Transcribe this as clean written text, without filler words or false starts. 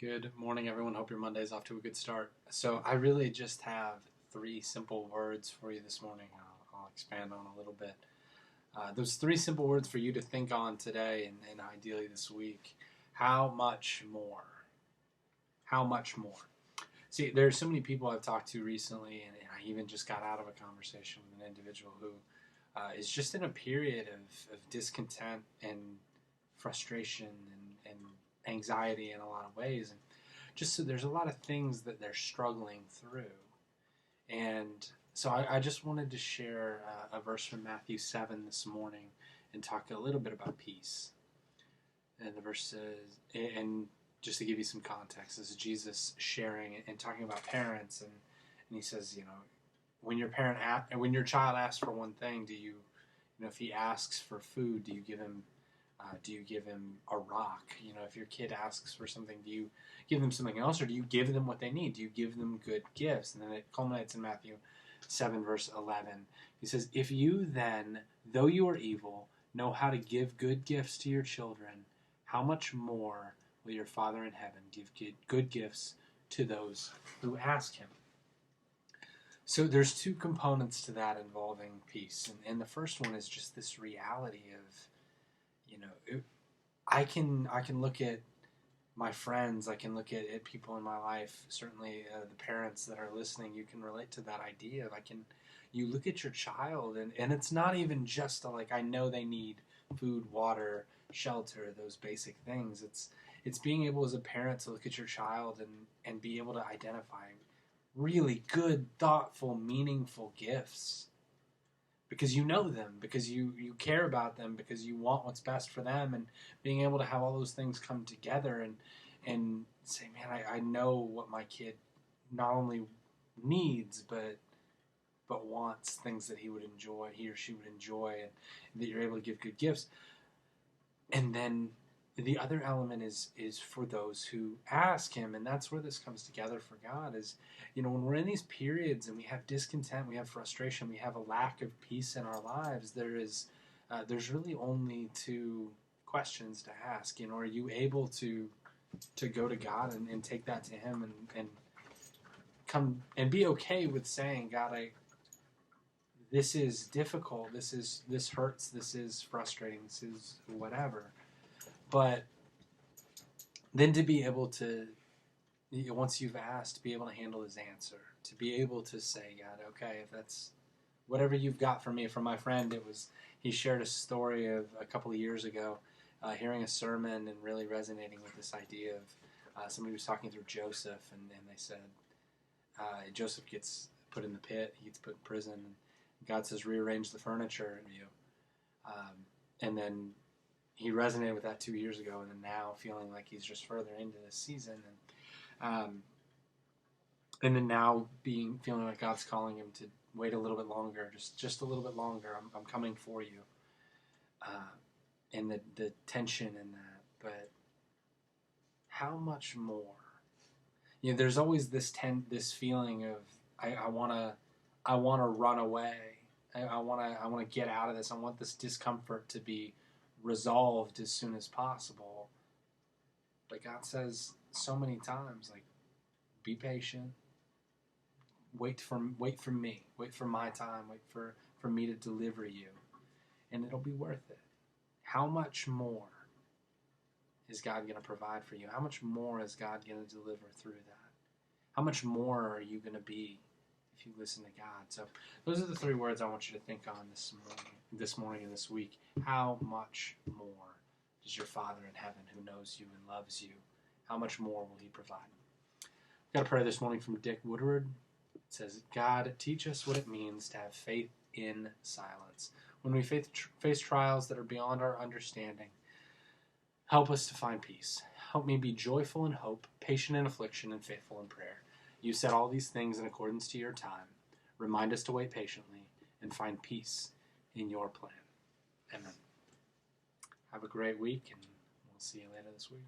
Good morning, everyone. Hope your Monday's off to a good start. So, I really just have three simple words for you this morning. I'll expand on a little bit. Those three simple words for you to think on today and ideally this week. How much more? How much more? See, there are so many people I've talked to recently, and I even just got out of a conversation with an individual who is just in a period of discontent and frustration and anxiety in a lot of ways. And just so there's a lot of things that they're struggling through. And so I just wanted to share a verse from Matthew 7 this morning and talk a little bit about peace. And the verse says, and just to give you some context, this is Jesus sharing and talking about parents, and he says, when your child asks for one thing, if he asks for food, do you give him a rock? If your kid asks for something, do you give them something else, or do you give them what they need? Do you give them good gifts? And then it culminates in Matthew 7 verse 11. He says, if you then, though you are evil, know how to give good gifts to your children, how much more will your Father in heaven give good gifts to those who ask him? So there's two components to that involving peace. And the first one is just this reality of, I can look at my friends, I can look at people in my life, certainly the parents that are listening, you can relate to that idea of you look at your child, and it's not even just I know they need food, water, shelter, those basic things. It's being able as a parent to look at your child and be able to identify really good, thoughtful, meaningful gifts. Because you know them, because you care about them, because you want what's best for them, and being able to have all those things come together and say, man, I know what my kid not only needs, but wants, things that he or she would enjoy, and that you're able to give good gifts. And then the other element is for those who ask him, and that's where this comes together for God is, when we're in these periods and we have discontent, we have frustration, we have a lack of peace in our lives, there's really only two questions to ask. Are you able to go to God and take that to him and come and be okay with saying, God, this is difficult, this hurts, this is frustrating, this is whatever. But then to be able to, once you've asked, to be able to handle his answer, to be able to say, God, okay, if that's whatever you've got for me. For my friend, he shared a story of a couple of years ago, hearing a sermon and really resonating with this idea of somebody was talking through Joseph, and they said, Joseph gets put in the pit, he gets put in prison, and God says, rearrange the furniture in you. And then he resonated with that 2 years ago, and then now feeling like he's just further into this season, and then now feeling like God's calling him to wait a little bit longer, just a little bit longer. I'm coming for you, and the tension in that. But how much more? There's always this feeling of I wanna run away. I wanna get out of this. I want this discomfort to be resolved as soon as possible. But God says so many times, be patient, wait for me, wait for my time, wait for me to deliver you, and it'll be worth it. How much more is God going to provide for you? How much more is God going to deliver through that? How much more are you going to be if you listen to God? So those are the three words I want you to think on this morning and this week. How much more does your Father in heaven, who knows you and loves you, how much more will he provide? I've got a prayer this morning from Dick Woodward. It says, God, teach us what it means to have faith in silence. When we face trials that are beyond our understanding, help us to find peace. Help me be joyful in hope, patient in affliction, and faithful in prayer. You said all these things in accordance to your time. Remind us to wait patiently and find peace in your plan. Amen. Have a great week, and we'll see you later this week.